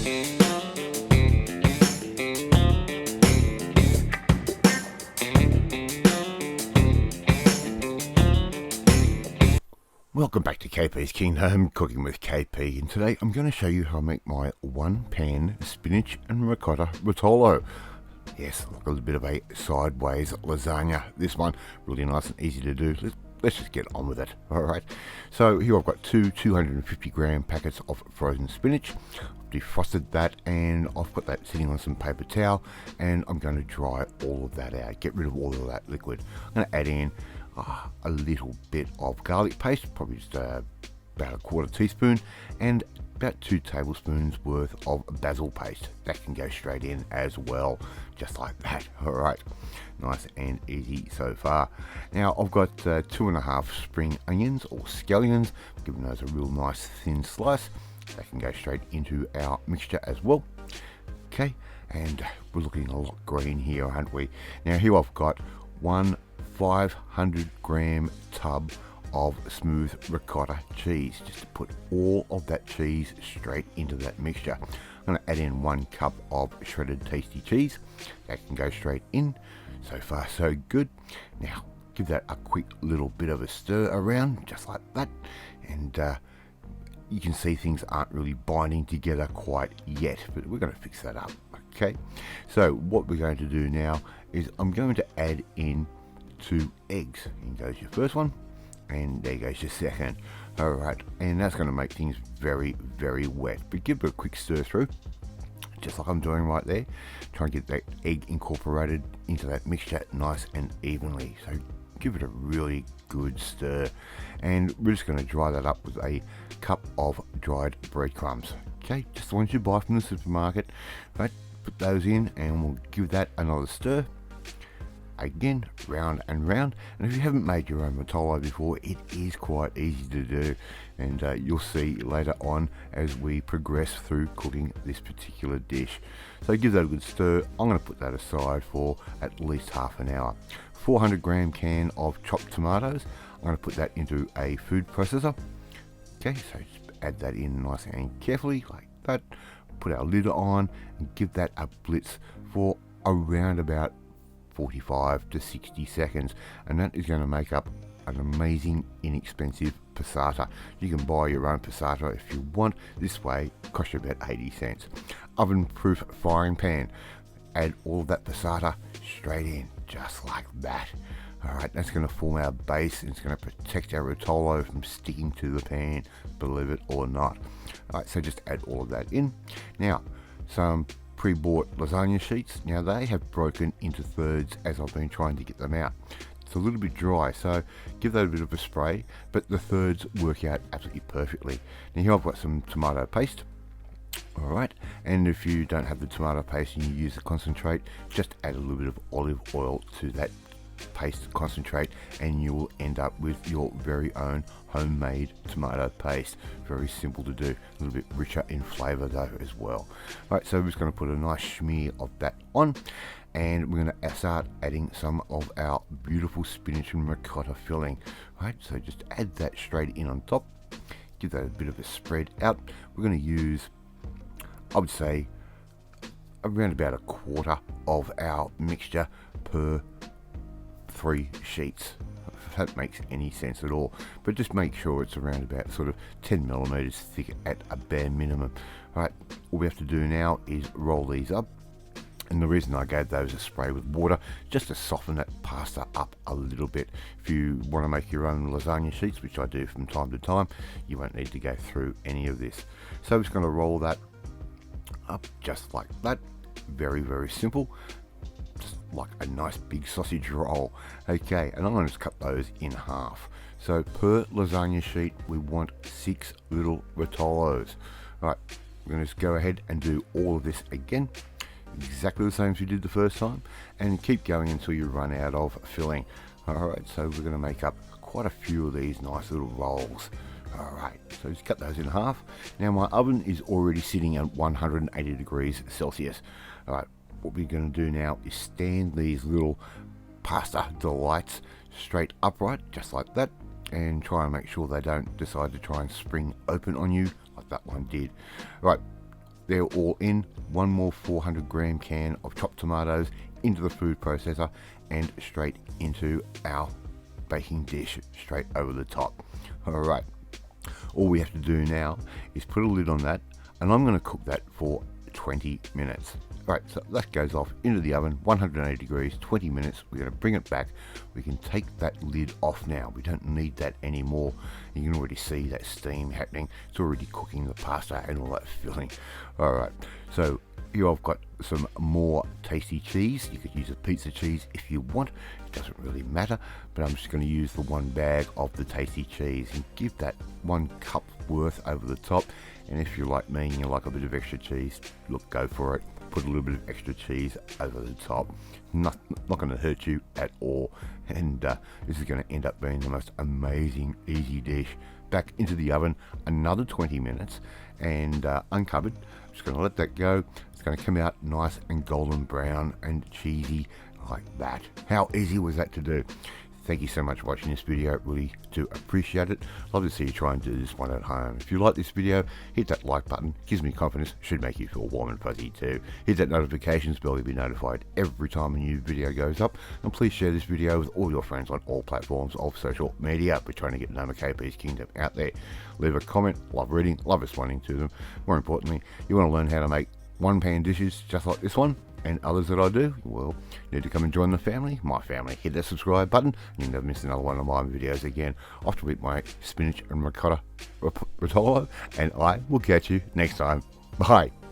Welcome back to KP's Kingdom, cooking with KP, and today I'm going to show you how I make my one-pan spinach and ricotta rotolo. Yes, like a little bit of a sideways lasagna. This one, really nice and easy to do. Let's just get on with it. Alright, so here I've got two 250 gram packets of frozen spinach. I've defrosted that and I've got that sitting on some paper towel, and I'm going to dry all of that out, get rid of all of that liquid. I'm going to add in a little bit of garlic paste, probably just about a quarter teaspoon, and about 2 tablespoons worth of basil paste. That can go straight in as well, just like that. Alright, nice and easy so far. Now I've got 2.5 spring onions or scallions, giving those a real nice thin slice. That can go straight into our mixture as well. Okay, and we're looking a lot green here, aren't we? Now here I've got one 500 gram tub of smooth ricotta cheese, just to put all of that cheese straight into that mixture. I'm going to add in 1 cup of shredded tasty cheese. That can go straight in. So far so good. Now give that a quick little bit of a stir around, just like that, and you can see things aren't really binding together quite yet, but we're going to fix that up. Okay, so what we're going to do now is I'm going to add in 2 eggs. In goes your first one, and there goes your second. Alright, and that's going to make things very, very wet, but give it a quick stir through, just like I'm doing right there. Try and get that egg incorporated into that mixture nice and evenly. So give it a really good stir, and we're just going to dry that up with a cup of dried breadcrumbs. Okay, just the ones you buy from the supermarket. Right, put those in, and we'll give that another stir. Again, round and round. And if you haven't made your own rotolo before, it is quite easy to do, and you'll see later on as we progress through cooking this particular dish. So give that a good stir. I'm going to put that aside for at least half an hour. 400 gram can of chopped tomatoes, I'm going to put that into a food processor. Okay, so just add that in nice and carefully like that. Put our lid on and give that a blitz for around about 45 to 60 seconds, and that is going to make up an amazing inexpensive passata. You can buy your own passata if you want. This way it costs you about 80 cents. Oven proof frying pan, add all of that passata straight in, just like that. Alright, that's going to form our base, and it's going to protect our rotolo from sticking to the pan, believe it or not. Alright, so just add all of that in. Now some pre-bought lasagna sheets. Now they have broken into thirds as I've been trying to get them out. It's a little bit dry, so give that a bit of a spray, but the thirds work out absolutely perfectly. Now here I've got some tomato paste. Alright, and if you don't have the tomato paste and you use the concentrate, just add a little bit of olive oil to that paste concentrate, and you will end up with your very own homemade tomato paste. Very simple to do, a little bit richer in flavour though as well. Right, so we're just going to put a nice smear of that on, and we're going to start adding some of our beautiful spinach and ricotta filling. Right, so just add that straight in on top, give that a bit of a spread out. We're going to use, I would say, around about a quarter of our mixture per 3 sheets, if that makes any sense at all, but just make sure it's around about sort of 10 millimeters thick at a bare minimum. Right, all we have to do now is roll these up, and the reason I gave those a spray with water, just to soften that pasta up a little bit. If you want to make your own lasagna sheets, which I do from time to time, you won't need to go through any of this. So I'm just going to roll that up just like that. Very, very simple, just like a nice big sausage roll. Okay, and I'm going to just cut those in half. So per lasagna sheet we want 6 little rotolos. Right, we're going to just go ahead and do all of this again, exactly the same as we did the first time, and keep going until you run out of filling. Alright, so we're going to make up quite a few of these nice little rolls. Alright, so just cut those in half. Now my oven is already sitting at 180 degrees Celsius. Alright, what we're going to do now is stand these little pasta delights straight upright, just like that, and try and make sure they don't decide to try and spring open on you like that one did. Right, they're all in. One more 400-gram can of chopped tomatoes into the food processor and straight into our baking dish, straight over the top. Alright, all we have to do now is put a lid on that, and I'm going to cook that for 20 minutes. Right, so that goes off into the oven, 180 degrees, 20 minutes. We're going to bring it back. We can take that lid off now. We don't need that anymore. You can already see that steam happening. It's already cooking the pasta and all that filling. Alright, so here I've got some more tasty cheese. You could use a pizza cheese if you want. It doesn't really matter, but I'm just going to use the one bag of the tasty cheese and give that 1 cup worth over the top. And if you're like me and you like a bit of extra cheese, look, go for it. Put a little bit of extra cheese over the top. Not going to hurt you at all. And this is going to end up being the most amazing, easy dish. Back into the oven, another 20 minutes, and uncovered. Just going to let that go. It's going to come out nice and golden brown and cheesy like that. How easy was that to do? Thank you so much for watching this video. Really do appreciate it. Love to see you try and do this one at home. If you like this video, hit that like button. Gives me confidence. Should make you feel warm and fuzzy too. Hit that notifications bell to be notified every time a new video goes up. And please share this video with all your friends on all platforms of social media. We're trying to get the name of KP's Kingdom out there. Leave a comment. Love reading. Love responding to them. More importantly, you want to learn how to make one-pan dishes just like this one and others that I do, well, you need to come and join the family, my family. Hit that subscribe button and you'll never miss another one of my videos again. Off to eat my spinach and ricotta Rotolo, and I will catch you next time. Bye.